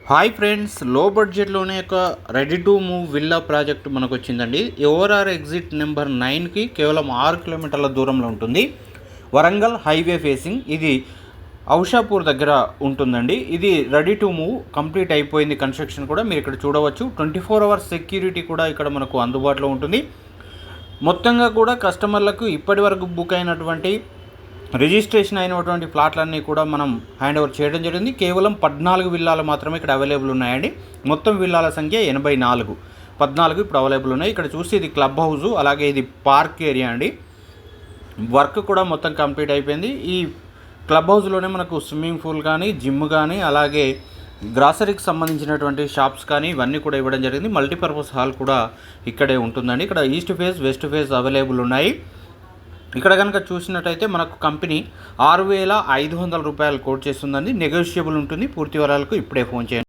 Hi friends, లో బడ్జెట్లోనే ఒక ready to move villa project మనకు వచ్చిందండి. ఓఆర్ఆర్ ఎగ్జిట్ నెంబర్ 9కి కేవలం 6 కిలోమీటర్ల దూరంలో ఉంటుంది. Warangal highway facing. ఇది ఔషాపూర్ దగ్గర ఉంటుందండి. ఇది రెడీ టు మూవ్ కంప్లీట్ అయిపోయింది. కన్స్ట్రక్షన్ కూడా మీరు ఇక్కడ చూడవచ్చు. 24 అవర్స్ సెక్యూరిటీ కూడా ఇక్కడ మనకు అందుబాటులో ఉంటుంది. మొత్తంగా కూడా కస్టమర్లకు ఇప్పటి వరకు బుక్ అయినటువంటి రిజిస్ట్రేషన్ అయినటువంటి ఫ్లాట్లన్నీ కూడా మనం హ్యాండ్ ఓవర్ చేయడం జరిగింది. కేవలం 14 విల్లాలు మాత్రమే ఇక్కడ అవైలబుల్ ఉన్నాయండి. మొత్తం విల్లాల సంఖ్య 84. 14 ఇప్పుడు అవైలబుల్ ఉన్నాయి. ఇక్కడ చూసి ఇది క్లబ్ హౌస్, అలాగే ఇది పార్క్ ఏరియా అండి. వర్క్ కూడా మొత్తం కంప్లీట్ అయిపోయింది. ఈ క్లబ్ హౌస్లోనే మనకు స్విమ్మింగ్ పూల్ కానీ, జిమ్ కానీ, అలాగే గ్రాసరీకి సంబంధించినటువంటి షాప్స్ కానీ ఇవన్నీ కూడా ఇవ్వడం జరిగింది. మల్టీపర్పస్ హాల్ కూడా ఇక్కడే ఉంటుందండి. ఇక్కడ east face, west face available ఉన్నాయి. ఇక్కడ కనుక చూసినట్టయితే మనకు కంపెనీ 6,500 రూపాయలు కోట్ చేస్తుందండి. నెగోషియబుల్ ఉంటుంది. పూర్తి వివరాలకు ఇప్పుడే ఫోన్ చేయండి.